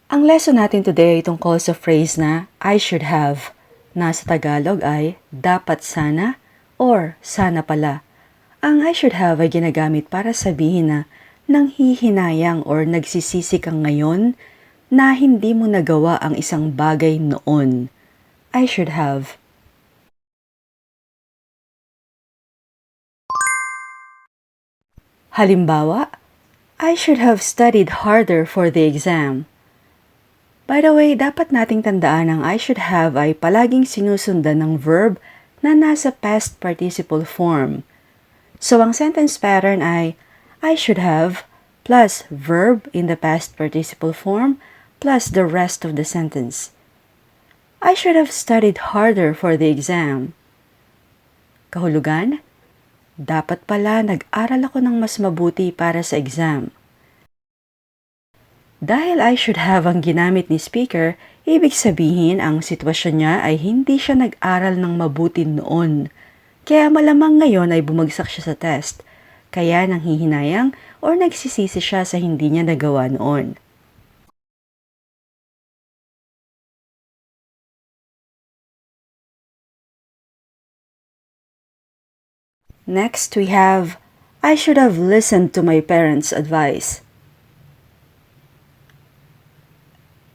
Ang lesson natin today ay tungkol sa phrase na I should have, na sa Tagalog ay dapat sana or sana pala. Ang I should have ay ginagamit para sabihin na nanghihinayang or nagsisisi kang ngayon na hindi mo nagawa ang isang bagay noon. I should have. Halimbawa, I should have studied harder for the exam. By the way, dapat nating tandaan ang I should have ay palaging sinusundan ng verb na nasa past participle form. So, ang sentence pattern ay I should have plus verb in the past participle form plus the rest of the sentence. I should have studied harder for the exam. Kahulugan? Dapat pala nag-aral ako ng mas mabuti para sa exam. Dahil I should have ang ginamit ni speaker, ibig sabihin ang sitwasyon niya ay hindi siya nag-aral ng mabuti noon. Kaya malamang ngayon ay bumagsak siya sa test. Kaya nanghihinayang or nagsisisi siya sa hindi niya nagawa noon. Next, we have, I should have listened to my parents' advice.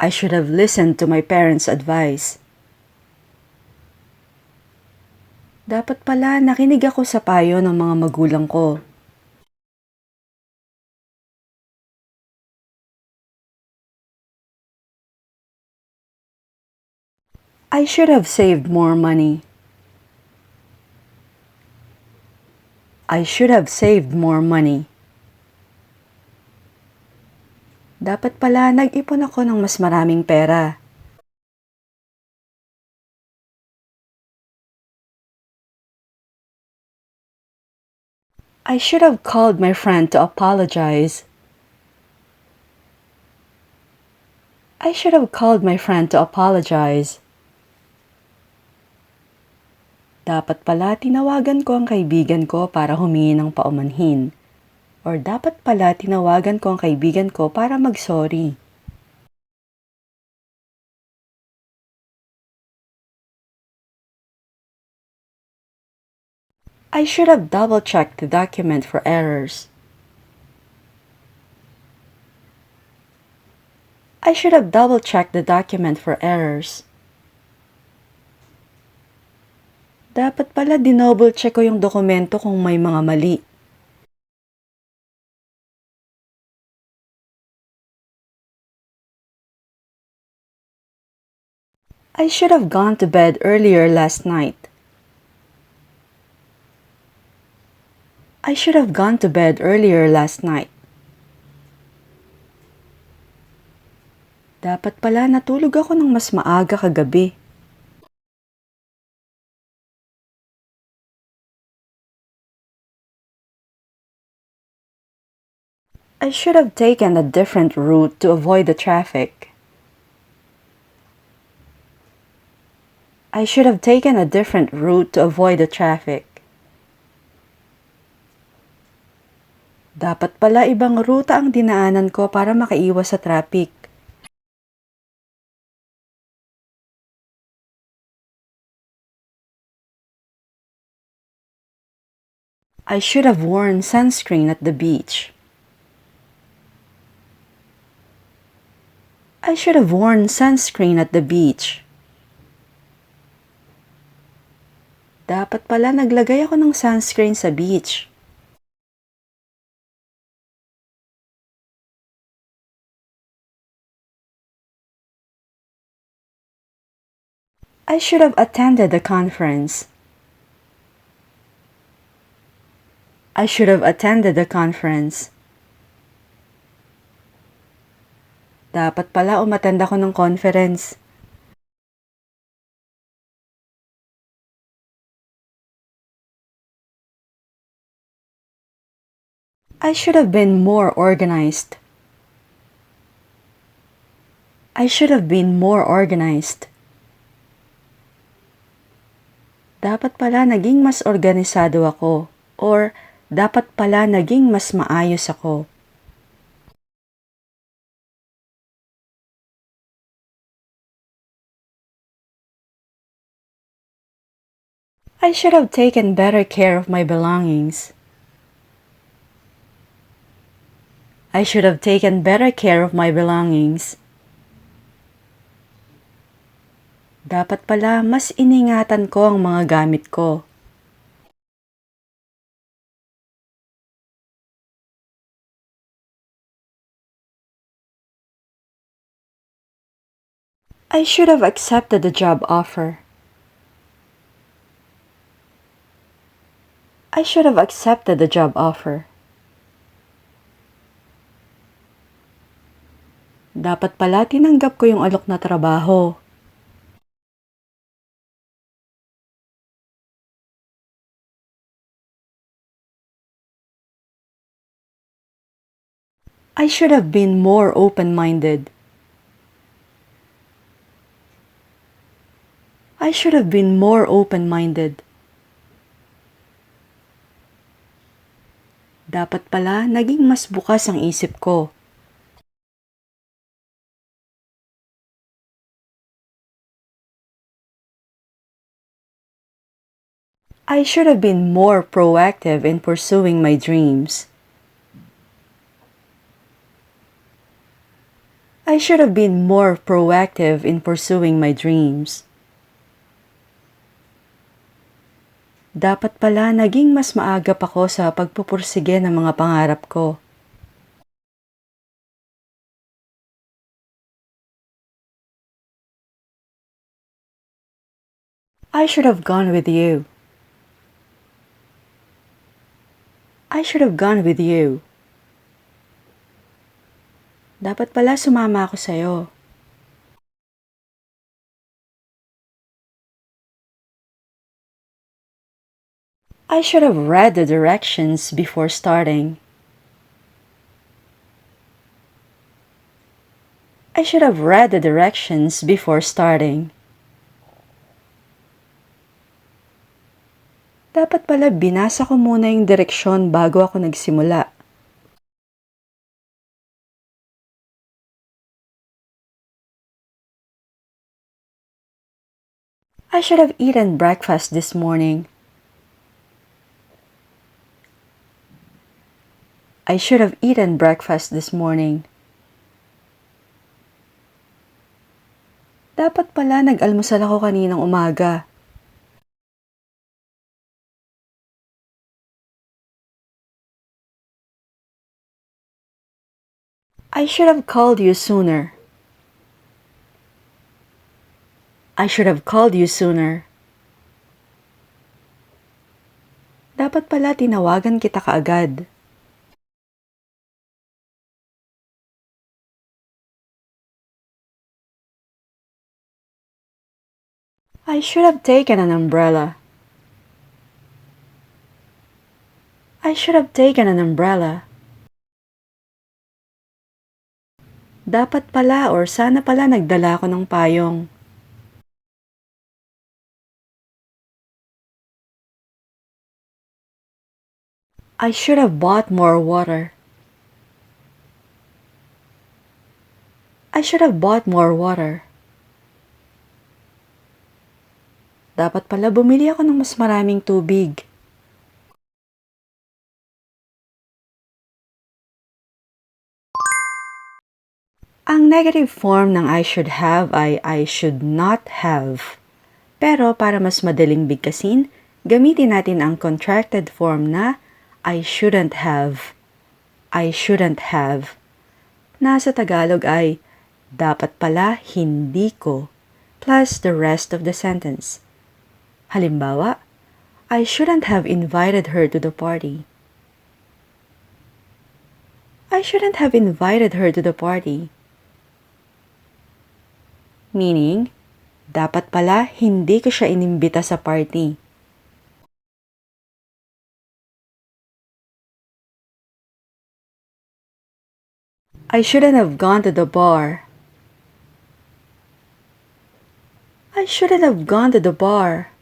I should have listened to my parents' advice. Dapat pala nakinig ako sa payo ng mga magulang ko. I should have saved more money. I should have saved more money. Dapat pala nag-ipon ako ng mas maraming pera. I should have called my friend to apologize. I should have called my friend to apologize. Dapat pala tinawagan ko ang kaibigan ko para humingi ng paumanhin. Or dapat pala tinawagan ko ang kaibigan ko para mag-sorry. I should have double-checked the document for errors. I should have double-checked the document for errors. Dapat pala dinouble-check ko yung dokumento kung may mga mali. I should have gone to bed earlier last night. I should have gone to bed earlier last night. Dapat pala natulog ako ng mas maaga kagabi. I should have taken a different route to avoid the traffic. I should have taken a different route to avoid the traffic. Dapat pala ibang ruta ang dinaanan ko para makaiwas sa traffic. I should have worn sunscreen at the beach. I should have worn sunscreen at the beach. Dapat pala naglagay ako ng sunscreen sa beach. I should have attended the conference. I should have attended the conference. Dapat pala umattend ako ng conference. I should have been more organized. I should have been more organized. Dapat pala naging mas organisado ako. Or, dapat pala naging mas maayos ako. I should have taken better care of my belongings. I should have taken better care of my belongings. Dapat pala mas iningatan ko ang mga gamit ko. I should have accepted the job offer. I should have accepted the job offer. Dapat pala tinanggap ko yung alok na trabaho. I should have been more open-minded. I should have been more open-minded. Dapat pala naging mas bukas ang isip ko. I should have been more proactive in pursuing my dreams. I should have been more proactive in pursuing my dreams. Dapat pala naging mas maagap ako sa pagpupursige ng mga pangarap ko. I should have gone with you. I should have gone with you. Dapat pala sumama ako sa'yo. I should have read the directions before starting. I should have read the directions before starting. Dapat pala binasa ko muna yung direksyon bago ako nagsimula. I should have eaten breakfast this morning. I should have eaten breakfast this morning. Dapat pala nag-almusal ako kaninang umaga. I should have called you sooner. I should have called you sooner. Dapat pala tinawagan kita kaagad. I should have taken an umbrella. I should have taken an umbrella. Dapat pala or sana pala nagdala ako ng payong. I should have bought more water. I should have bought more water. Dapat pala bumili ako ng mas maraming tubig. Ang negative form ng I should have ay I should not have. Pero para mas madaling bigkasin, gamitin natin ang contracted form na I shouldn't have. I shouldn't have. Na sa Tagalog ay dapat pala hindi ko plus the rest of the sentence. Halimbawa, I shouldn't have invited her to the party. I shouldn't have invited her to the party. Meaning, dapat pala hindi ko siya inimbita sa party. I shouldn't have gone to the bar. I shouldn't have gone to the bar.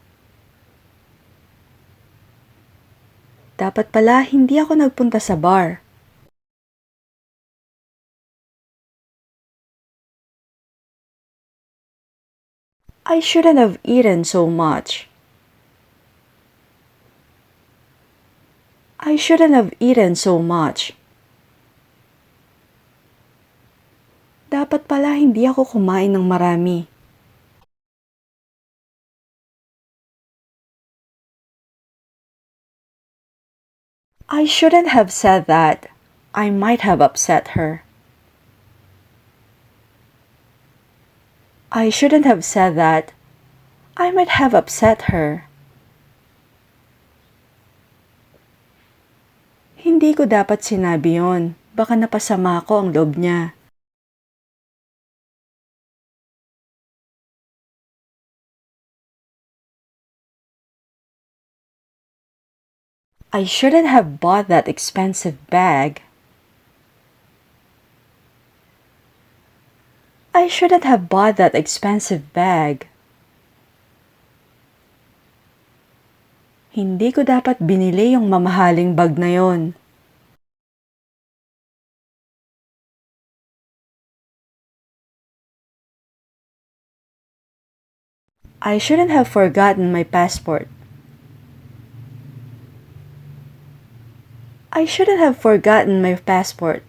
Dapat pala hindi ako nagpunta sa bar. I shouldn't have eaten so much. I shouldn't have eaten so much. Dapat pala hindi ako kumain ng marami. I shouldn't have said that. I might have upset her. I shouldn't have said that. I might have upset her. Hindi ko dapat sinabi yon. Baka napasama ko ang loob niya. I shouldn't have bought that expensive bag. I shouldn't have bought that expensive bag. Hindi ko dapat binili yung mamahaling bag na yon. I shouldn't have forgotten my passport. I shouldn't have forgotten my passport.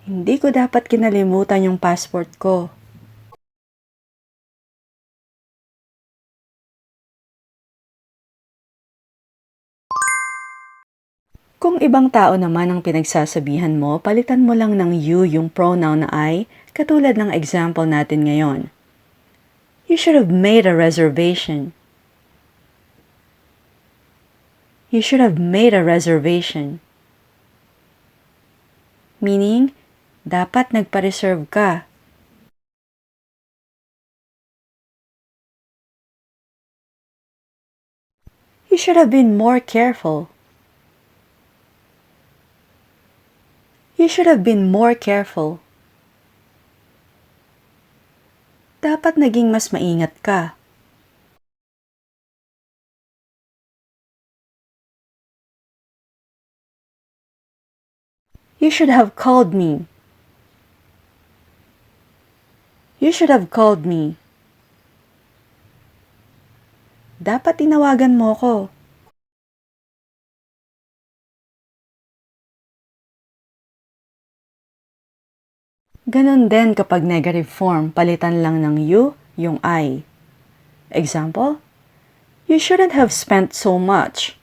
Hindi ko dapat kinalimutan yung passport ko. Kung ibang tao naman ang pinagsasabihan mo, palitan mo lang ng you yung pronoun na I, katulad ng example natin ngayon. You should have made a reservation. You should have made a reservation. Meaning, dapat nagpa-reserve ka. You should have been more careful. You should have been more careful. Dapat naging mas maingat ka. You should have called me. You should have called me. Dapat tinawagan mo ko. Ganon din kapag negative form, palitan lang ng you, yung I. Example, you shouldn't have spent so much.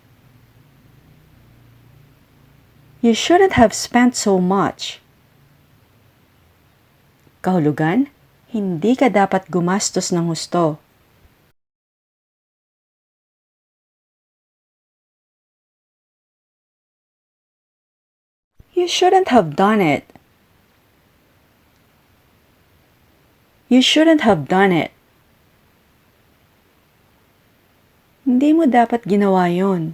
You shouldn't have spent so much. Kahulugan, hindi ka dapat gumastos ng husto. You shouldn't have done it. You shouldn't have done it. Hindi mo dapat ginawa yon.